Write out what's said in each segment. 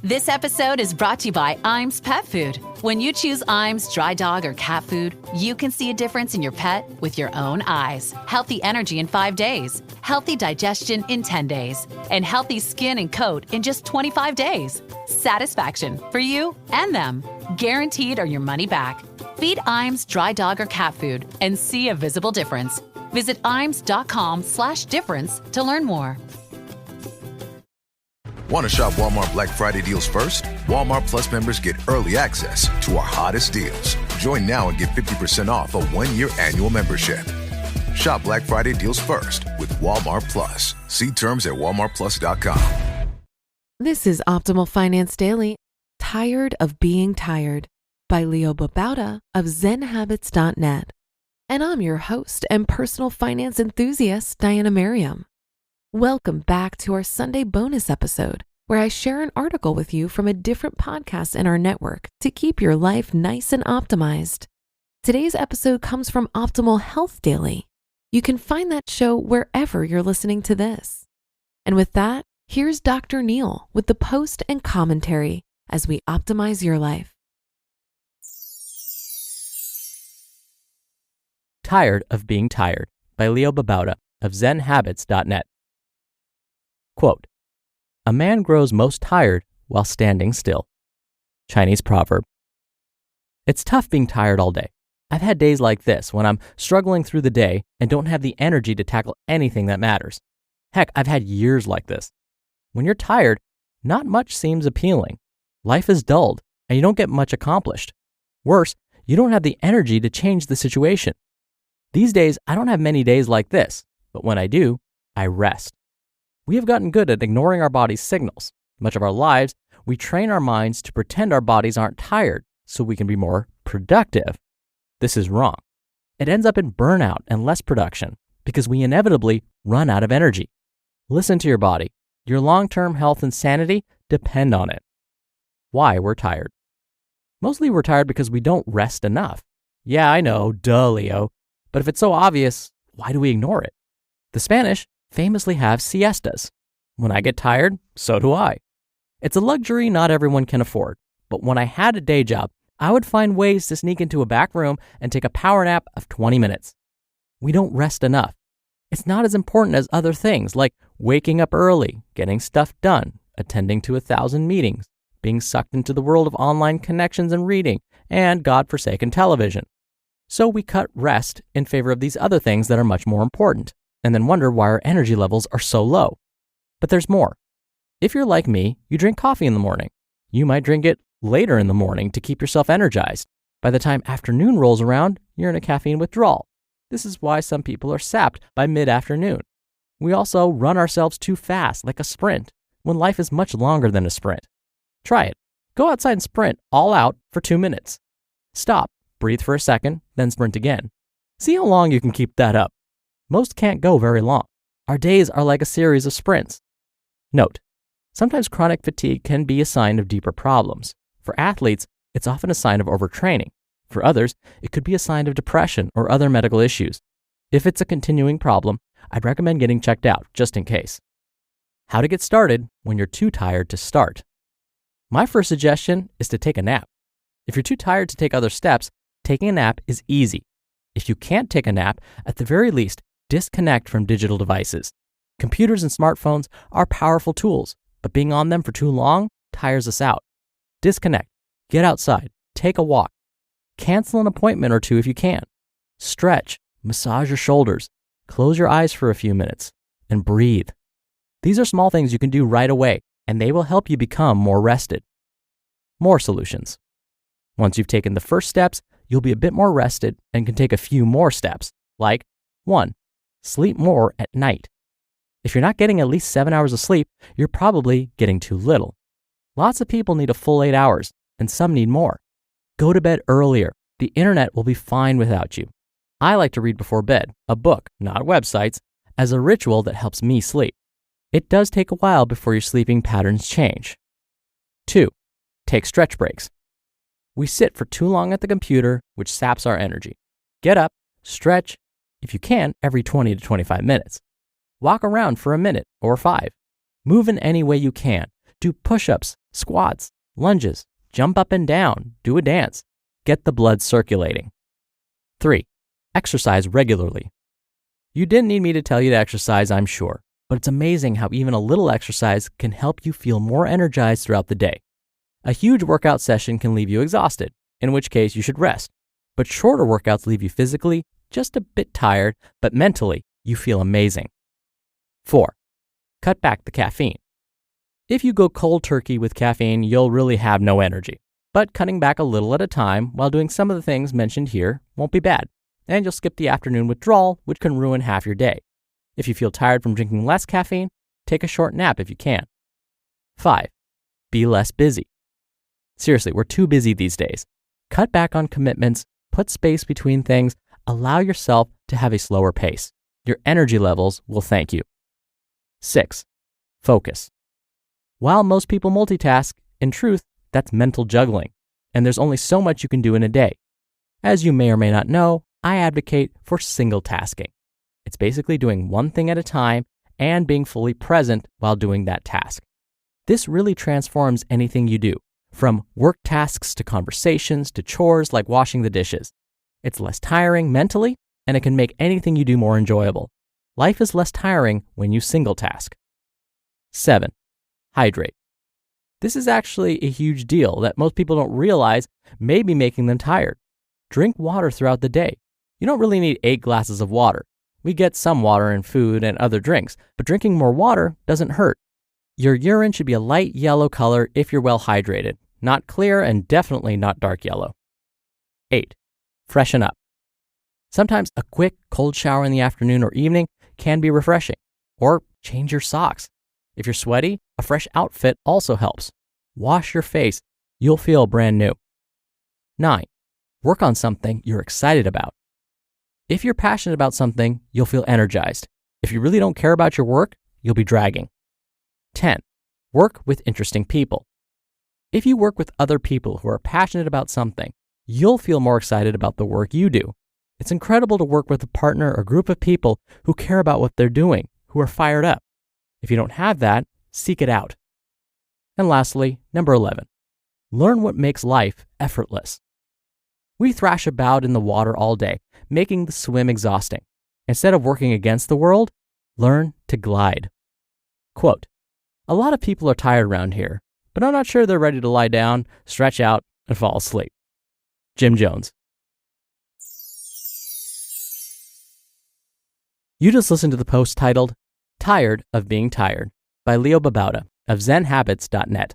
This episode is brought to you by Iams Pet Food. When you choose Iams dry dog or cat food, you can see a difference in your pet with your own eyes. Healthy energy in 5 days, healthy digestion in 10 days, and healthy skin and coat in just 25 days. Satisfaction for you and them. Guaranteed or your money back. Feed Iams dry dog or cat food and see a visible difference. Visit iams.com/difference to learn more. Want to shop Walmart Black Friday deals first? Walmart Plus members get early access to our hottest deals. Join now and get 50% off a 1-year annual membership. Shop Black Friday deals first with Walmart Plus. See terms at walmartplus.com. This is Optimal Finance Daily, Tired of Being Tired by Babauta of ZenHabits.net. And I'm your host and personal finance enthusiast, Diana Merriam. Welcome back to our Sunday bonus episode, where I share an article with you from a different podcast in our network to keep your life nice and optimized. Today's episode comes from Optimal Health Daily. You can find that show wherever you're listening to this. And with that, here's Dr. Neil with the post and commentary as we optimize your life. Tired of Being Tired by Babauta of ZenHabits.net. Quote, "A man grows most tired while standing still." Chinese proverb. It's tough being tired all day. I've had days like this when I'm struggling through the day and don't have the energy to tackle anything that matters. Heck, I've had years like this. When you're tired, not much seems appealing. Life is dulled and you don't get much accomplished. Worse, you don't have the energy to change the situation. These days, I don't have many days like this, but when I do, I rest. We have gotten good at ignoring our body's signals. Much of our lives, we train our minds to pretend our bodies aren't tired so we can be more productive. This is wrong. It ends up in burnout and less production because we inevitably run out of energy. Listen to your body. Your long-term health and sanity depend on it. Why we're tired. Mostly we're tired because we don't rest enough. Yeah, I know, duh, Leo. But if it's so obvious, why do we ignore it? The Spanish famously have siestas. When I get tired, so do I. It's a luxury not everyone can afford, but when I had a day job, I would find ways to sneak into a back room and take a power nap of 20 minutes. We don't rest enough. It's not as important as other things like waking up early, getting stuff done, attending to 1,000 meetings, being sucked into the world of online connections and reading, and godforsaken television. So we cut rest in favor of these other things that are much more important, and then wonder why our energy levels are so low. But there's more. If you're like me, you drink coffee in the morning. You might drink it later in the morning to keep yourself energized. By the time afternoon rolls around, you're in a caffeine withdrawal. This is why some people are sapped by mid-afternoon. We also run ourselves too fast, like a sprint, when life is much longer than a sprint. Try it. Go outside and sprint all out for 2 minutes. Stop, breathe for a second, then sprint again. See how long you can keep that up. Most can't go very long. Our days are like a series of sprints. Note, sometimes chronic fatigue can be a sign of deeper problems. For athletes, it's often a sign of overtraining. For others, it could be a sign of depression or other medical issues. If it's a continuing problem, I'd recommend getting checked out just in case. How to get started when you're too tired to start. My first suggestion is to take a nap. If you're too tired to take other steps, taking a nap is easy. If you can't take a nap, at the very least, disconnect from digital devices. Computers and smartphones are powerful tools, but being on them for too long tires us out. Disconnect, get outside, take a walk. Cancel an appointment or two if you can. Stretch, massage your shoulders, close your eyes for a few minutes, and breathe. These are small things you can do right away, and they will help you become more rested. More solutions. Once you've taken the first steps, you'll be a bit more rested and can take a few more steps, like 1. Sleep more at night. If you're not getting at least 7 hours of sleep, you're probably getting too little. Lots of people need a full 8 hours, and some need more. Go to bed earlier. The internet will be fine without you. I like to read before bed, a book, not websites, as a ritual that helps me sleep. It does take a while before your sleeping patterns change. 2. Take stretch breaks. We sit for too long at the computer, which saps our energy. Get up, stretch, if you can, every 20 to 25 minutes. Walk around for a minute or 5. Move in any way you can. Do push-ups, Squats, lunges, jump up and down, do a dance. Get the blood circulating. 3. Exercise regularly. You didn't need me to tell you to exercise, I'm sure, but it's amazing how even a little exercise can help you feel more energized throughout the day. A huge workout session can leave you exhausted, in which case you should rest. But shorter workouts leave you physically just a bit tired, but mentally you feel amazing. 4. Cut back the caffeine. If you go cold turkey with caffeine, you'll really have no energy. But cutting back a little at a time while doing some of the things mentioned here won't be bad. And you'll skip the afternoon withdrawal, which can ruin half your day. If you feel tired from drinking less caffeine, take a short nap if you can. 5. Be less busy. Seriously, we're too busy these days. Cut back on commitments, put space between things, allow yourself to have a slower pace. Your energy levels will thank you. 6. Focus. While most people multitask, in truth, that's mental juggling, and there's only so much you can do in a day. As you may or may not know, I advocate for single tasking. It's basically doing one thing at a time and being fully present while doing that task. This really transforms anything you do, from work tasks to conversations to chores like washing the dishes. It's less tiring mentally, and it can make anything you do more enjoyable. Life is less tiring when you single task. 7. Hydrate. This is actually a huge deal that most people don't realize may be making them tired. Drink water throughout the day. You don't really need 8 glasses of water. We get some water in food and other drinks, but drinking more water doesn't hurt. Your urine should be a light yellow color if you're well hydrated, not clear and definitely not dark yellow. 8. Freshen up. Sometimes a quick cold shower in the afternoon or evening can be refreshing, or change your socks. If you're sweaty, a fresh outfit also helps. Wash your face. You'll feel brand new. 9. Work on something you're excited about. If you're passionate about something, you'll feel energized. If you really don't care about your work, you'll be dragging. 10. Work with interesting people. If you work with other people who are passionate about something, you'll feel more excited about the work you do. It's incredible to work with a partner or group of people who care about what they're doing, who are fired up. If you don't have that, seek it out. And lastly, number 11, learn what makes life effortless. We thrash about in the water all day, making the swim exhausting. Instead of working against the world, learn to glide. Quote, a lot of people are tired around here, but I'm not sure they're ready to lie down, stretch out, and fall asleep. Jim Jones. You just listened to the post titled, Tired of Being Tired by Leo Babauta of ZenHabits.net.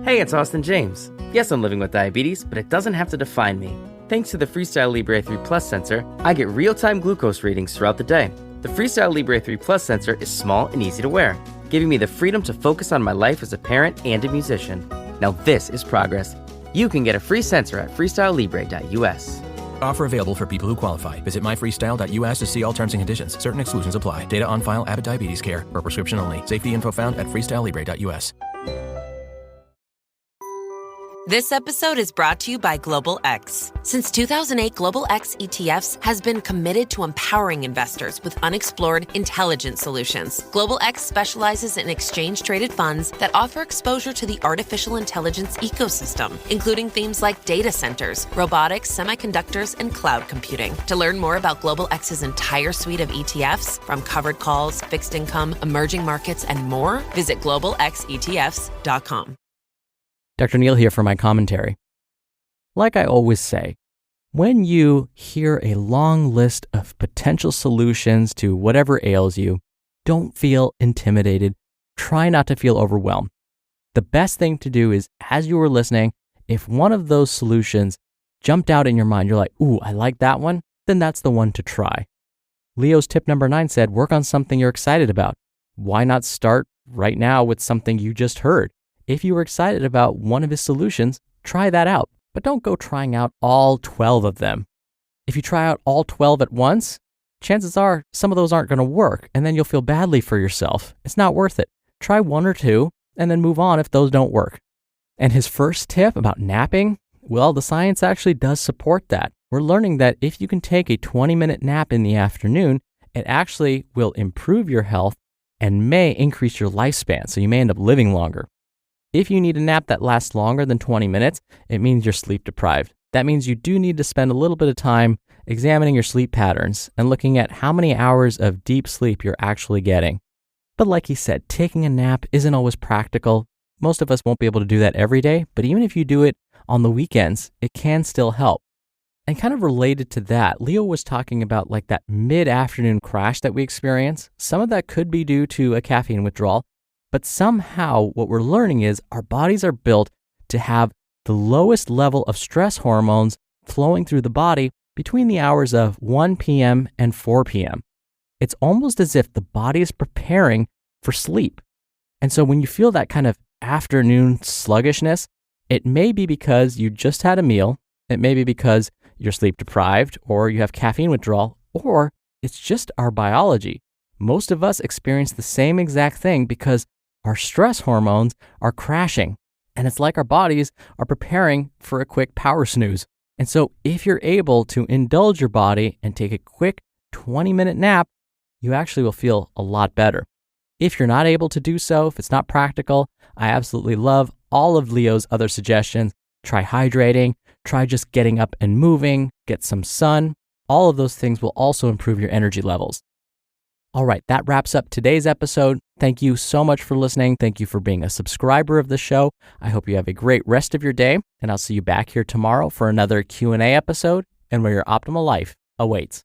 Hey, it's Austin James. Yes, I'm living with diabetes, but it doesn't have to define me. Thanks to the FreeStyle Libre 3 Plus sensor, I get real-time glucose readings throughout the day. The FreeStyle Libre 3 Plus sensor is small and easy to wear, giving me the freedom to focus on my life as a parent and a musician. Now this is progress. You can get a free sensor at freestylelibre.us. Offer available for people who qualify. Visit myfreestyle.us to see all terms and conditions. Certain exclusions apply. Data on file, Abbott Diabetes Care. For prescription only. Safety info found at freestylelibre.us. This episode is brought to you by Global X. Since 2008, Global X ETFs has been committed to empowering investors with unexplored, intelligent solutions. Global X specializes in exchange-traded funds that offer exposure to the artificial intelligence ecosystem, including themes like data centers, robotics, semiconductors, and cloud computing. To learn more about Global X's entire suite of ETFs, from covered calls, fixed income, emerging markets, and more, visit globalxetfs.com. Dr. Neil here for my commentary. Like I always say, when you hear a long list of potential solutions to whatever ails you, don't feel intimidated. Try not to feel overwhelmed. The best thing to do is, as you were listening, if one of those solutions jumped out in your mind, you're like, ooh, I like that one, then that's the one to try. Leo's tip number 9 said, work on something you're excited about. Why not start right now with something you just heard? If you were excited about one of his solutions, try that out, but don't go trying out all 12 of them. If you try out all 12 at once, chances are some of those aren't going to work, and then you'll feel badly for yourself. It's not worth it. Try 1 or 2, and then move on if those don't work. And his first tip about napping, well, the science actually does support that. We're learning that if you can take a 20-minute nap in the afternoon, it actually will improve your health and may increase your lifespan, so you may end up living longer. If you need a nap that lasts longer than 20 minutes, it means you're sleep deprived. That means you do need to spend a little bit of time examining your sleep patterns and looking at how many hours of deep sleep you're actually getting. But like he said, taking a nap isn't always practical. Most of us won't be able to do that every day, but even if you do it on the weekends, it can still help. And kind of related to that, Leo was talking about like that mid-afternoon crash that we experience. Some of that could be due to a caffeine withdrawal, but somehow what we're learning is our bodies are built to have the lowest level of stress hormones flowing through the body between the hours of 1 p.m. and 4 p.m. It's almost as if the body is preparing for sleep. And so when you feel that kind of afternoon sluggishness, it may be because you just had a meal, it may be because you're sleep deprived, or you have caffeine withdrawal, or it's just our biology. Most of us experience the same exact thing because our stress hormones are crashing, and it's like our bodies are preparing for a quick power snooze. And so if you're able to indulge your body and take a quick 20-minute nap, you actually will feel a lot better. If you're not able to do so, if it's not practical, I absolutely love all of Leo's other suggestions. Try hydrating, try just getting up and moving, get some sun. All of those things will also improve your energy levels. All right, that wraps up today's episode. Thank you so much for listening. Thank you for being a subscriber of the show. I hope you have a great rest of your day, and I'll see you back here tomorrow for another Q&A episode and where your optimal life awaits.